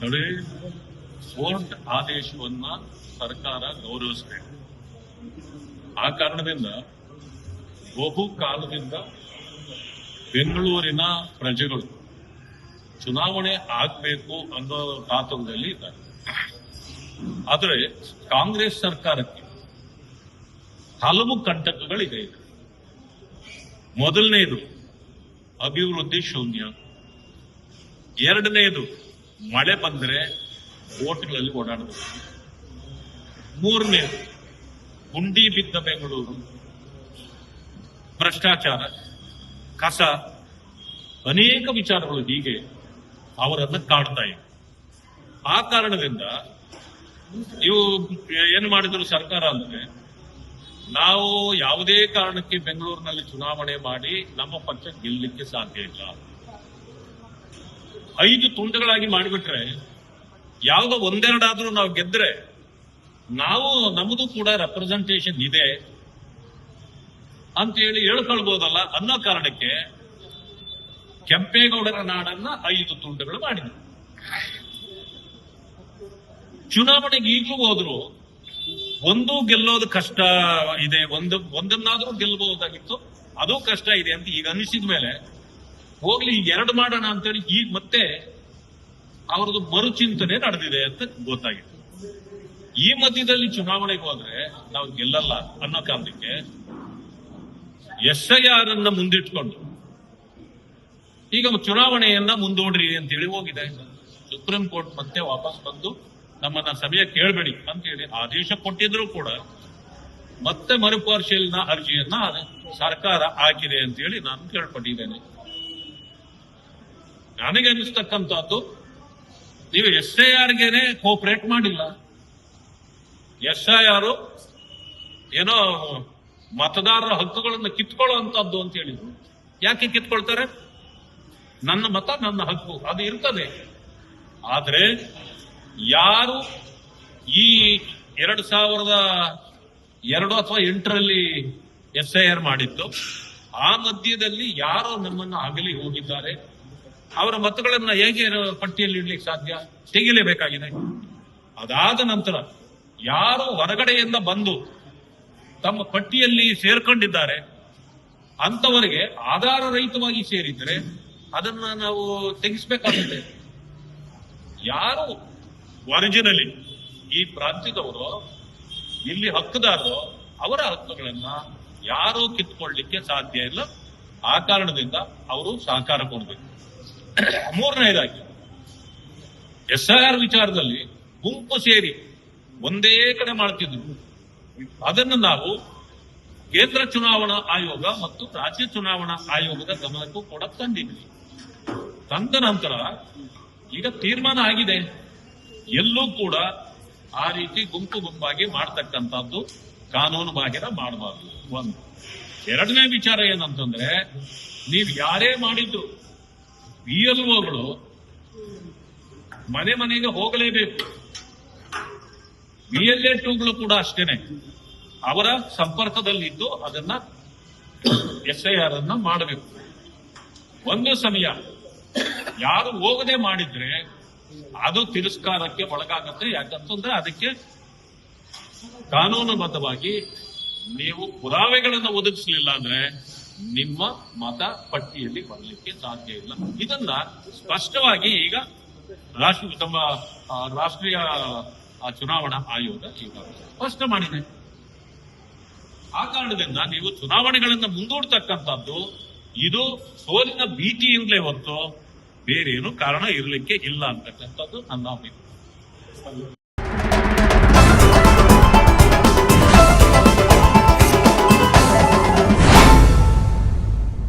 ನೋಡಿ, ಕೋರ್ಟ್ ಆದೇಶವನ್ನ ಸರ್ಕಾರ ಗೌರವಿಸಬೇಕು. ಆ ಕಾರಣದಿಂದ ಬಹು ಕಾಲದಿಂದ ಬೆಂಗಳೂರಿನ ಪ್ರಜೆಗಳು ಚುನಾವಣೆ ಆಗಬೇಕು ಅನ್ನೋ ಕಾತುರದಲ್ಲಿ ಇದ್ದಾರೆ. ಆದರೆ ಕಾಂಗ್ರೆಸ್ ಸರ್ಕಾರಕ್ಕೆ ಹಲವು ಕಂಟಕಗಳಿದೆ. ಮೊದಲನೆಯದು ಅಭಿವೃದ್ಧಿ ಶೂನ್ಯ, ಎರಡನೆಯದು ಮಳೆ ಬಂದರೆ ಓಟ್ಗಳಲ್ಲಿ ಓಡಾಡಬೇಕು, ಮೂರನೇದು ಗುಂಡಿ ಬಿದ್ದ ಬೆಂಗಳೂರು, ಭ್ರಷ್ಟಾಚಾರ, ಕಸ, ಅನೇಕ ವಿಚಾರಗಳು ಹೀಗೆ ಅವರನ್ನು ಕಾಡ್ತಾ ಇವೆ. ಆ ಕಾರಣದಿಂದ ಇವು ಏನು ಮಾಡಿದ್ರು ಸರ್ಕಾರ ಅಂದ್ರೆ, ನಾವು ಯಾವುದೇ ಕಾರಣಕ್ಕೆ ಬೆಂಗಳೂರಿನಲ್ಲಿ ಚುನಾವಣೆ ಮಾಡಿ ನಮ್ಮ ಪಕ್ಷ ಗೆಲ್ಲಲಿಕ್ಕೆ ಸಾಧ್ಯ ಇಲ್ಲ. 5 ತುಂಡುಗಳಾಗಿ ಮಾಡಿಬಿಟ್ರೆ ಯಾವುದೋ ಒಂದೆರಡಾದ್ರೂ ನಾವು ಗೆದ್ರೆ ನಾವು ನಮ್ಮದು ಕೂಡ ರೆಪ್ರೆಸೆಂಟೇಷನ್ ಇದೆ ಅಂತ ಹೇಳಿ ಹೇಳ್ಕೊಳ್ಬಹುದಲ್ಲ ಅನ್ನೋ ಕಾರಣಕ್ಕೆ ಕೆಂಪೇಗೌಡರ ನಾಡನ್ನ 5 ತುಂಡುಗಳು ಮಾಡಿದ್ರು. ಚುನಾವಣೆಗೆ ಈಗಲೂ ಹೋದ್ರು ಒಂದು ಗೆಲ್ಲೋದು ಕಷ್ಟ ಇದೆ, ಒಂದನ್ನಾದ್ರೂ ಗೆಲ್ಲಬಹುದಾಗಿತ್ತು, ಅದು ಕಷ್ಟ ಇದೆ ಅಂತ ಈಗ ಅನಿಸಿದ ಮೇಲೆ ಹೋಗ್ಲಿ ಈಗ 2 ಮಾಡೋಣ ಅಂತೇಳಿ ಈಗ ಮತ್ತೆ ಅವ್ರದ್ದು ಮರುಚಿಂತನೆ ನಡೆದಿದೆ ಅಂತ ಗೊತ್ತಾಗಿದೆ. ಈ ಮಧ್ಯದಲ್ಲಿ ಚುನಾವಣೆಗೆ ಹೋದ್ರೆ ನಾವು ಗೆಲ್ಲಲ್ಲ ಅನ್ನೋ ಕಾರಣಕ್ಕೆ SIR ಅನ್ನ ಮುಂದಿಟ್ಕೊಂಡು ಈಗ ಚುನಾವಣೆಯನ್ನ ಮುಂದೂಡ್ರಿ ಅಂತೇಳಿ ಹೋಗಿದೆ. ಸುಪ್ರೀಂ ಕೋರ್ಟ್ ಮತ್ತೆ ವಾಪಸ್ ಬಂದು ನಮ್ಮನ್ನ ಸಮಯ ಕೇಳಬೇಡಿ ಅಂತ ಹೇಳಿ ಆದೇಶ ಕೊಟ್ಟಿದ್ರು ಕೂಡ ಮತ್ತೆ ಮರುಪರಿಶೀಲನಾ ಅರ್ಜಿಯನ್ನ ಸರ್ಕಾರ ಹಾಕಿದೆ ಅಂತ ಹೇಳಿ ನಾನು ಕೇಳ್ಪಟ್ಟಿದ್ದೇನೆ. ನನಗೆ ಅನಿಸ್ತಕ್ಕಂಥದ್ದು, ನೀವು SIRಗೆನೆ ಕೋಪರೇಟ್ ಮಾಡಿಲ್ಲ. SIR ಏನೋ ಮತದಾರರ ಹಕ್ಕುಗಳನ್ನು ಕಿತ್ಕೊಳ್ಳುವಂತದ್ದು ಅಂತ ಹೇಳಿದ್ರು. ಯಾಕೆ ಕಿತ್ಕೊಳ್ತಾರೆ? ನನ್ನ ಮತ ನನ್ನ ಹಕ್ಕು ಅದು ಇರ್ತದೆ. ಆದ್ರೆ ಯಾರು ಈ 2002 ಅಥವಾ 8ರಲ್ಲಿ SIR ಮಾಡಿದ್ದು, ಆ ಮಧ್ಯದಲ್ಲಿ ಯಾರೋ ನಮ್ಮನ್ನ ಅಗಲಿ ಹೋಗಿದ್ದಾರೆ, ಅವರ ಮತಗಳನ್ನ ಹೇಗೆ ಪಟ್ಟಿಯಲ್ಲಿ ಇಡ್ಲಿಕ್ಕೆ ಸಾಧ್ಯ? ತೆಗಿಲೇಬೇಕಾಗಿದೆ. ಅದಾದ ನಂತರ ಯಾರು ಹೊರಗಡೆಯಿಂದ ಬಂದು ತಮ್ಮ ಪಟ್ಟಿಯಲ್ಲಿ ಸೇರ್ಕೊಂಡಿದ್ದಾರೆ ಅಂತವರಿಗೆ ಆಧಾರ ರಹಿತವಾಗಿ ಸೇರಿದ್ರೆ ಅದನ್ನ ನಾವು ತೆಗಿಸ್ಬೇಕಾಗುತ್ತೆ. ಯಾರು ಒರಿಜಿನಲಿ ಈ ಪ್ರಾಂತ್ಯದವರು, ಇಲ್ಲಿ ಹಕ್ಕುದಾರರು, ಅವರ ಹಕ್ಕುಗಳನ್ನ ಯಾರೂ ಕಿತ್ಕೊಳ್ಳಿಕ್ಕೆ ಸಾಧ್ಯ ಇಲ್ಲ. ಆ ಕಾರಣದಿಂದ ಅವರು ಸಹಕಾರ ಕೊಡಬೇಕು. ಮೂರನೇದಾಗಿ SIR ವಿಚಾರದಲ್ಲಿ ಗುಂಪು ಸೇರಿ ಒಂದೇ ಕಡೆ ಮಾಡ್ತಿದ್ರು. ಅದನ್ನು ನಾವು ಕೇಂದ್ರ ಚುನಾವಣಾ ಆಯೋಗ ಮತ್ತು ರಾಜ್ಯ ಚುನಾವಣಾ ಆಯೋಗದ ಗಮನಕ್ಕೂ ಕೂಡ ತಂದಿದ್ವಿ. ತಂದ ನಂತರ ಈಗ ತೀರ್ಮಾನ ಆಗಿದೆ, ಎಲ್ಲೂ ಕೂಡ ಆ ರೀತಿ ಗುಂಪು ಗುಂಪಾಗಿ ಮಾಡ್ತಕ್ಕಂಥದ್ದು ಕಾನೂನು ಬಾಹಿರ ಮಾಡಬಾರ್ದು. ಒಂದು. ಎರಡನೇ ವಿಚಾರ ಏನಂತಂದ್ರೆ, ನೀವು ಯಾರೇ ಮಾಡಿದ್ರು VLOಗಳು ಮನೆ ಮನೆಗೆ ಹೋಗಲೇಬೇಕು. VLA2ಗಳು ಕೂಡ ಅಷ್ಟೇನೆ, ಅವರ ಸಂಪರ್ಕದಲ್ಲಿದ್ದು ಅದನ್ನ SIR ಅನ್ನ ಮಾಡಬೇಕು. ಒಂದು ಸಮಯ ಯಾರು ಹೋಗದೆ ಮಾಡಿದ್ರೆ ಅದು ತಿರಸ್ಕಾರಕ್ಕೆ ಒಳಗಾಗತ್ತೆ. ಯಾಕಂತಂದ್ರೆ ಅದಕ್ಕೆ ಕಾನೂನುಬದ್ಧವಾಗಿ ನೀವು ಪುರಾವೆಗಳನ್ನು ಒದಗಿಸಲಿಲ್ಲ ಅಂದ್ರೆ ನಿಮ್ಮ ಮತ ಪಟ್ಟಿಯಲ್ಲಿ ಬರಲಿಕ್ಕೆ ಸಾಧ್ಯ ಇಲ್ಲ. ಇದನ್ನ ಸ್ಪಷ್ಟವಾಗಿ ಈಗ ರಾಷ್ಟ್ರೀಯ ಚುನಾವಣಾ ಆಯೋಗ ಈಗ ಸ್ಪಷ್ಟ ಮಾಡಿದೆ. ಆ ಕಾರಣದಿಂದ ನೀವು ಚುನಾವಣೆಗಳನ್ನು ಮುಂದೂಡ್ತಕ್ಕಂಥದ್ದು ಇದು ಸೋಲಿನ ಭೀತಿಯಿಂದಲೇ ಹೊತ್ತು ಬೇರೇನು ಕಾರಣ ಇರಲಿಕ್ಕೆ ಇಲ್ಲ ಅಂತಕ್ಕಂಥದ್ದು ನನ್ನ ಅಭಿಪ್ರಾಯ.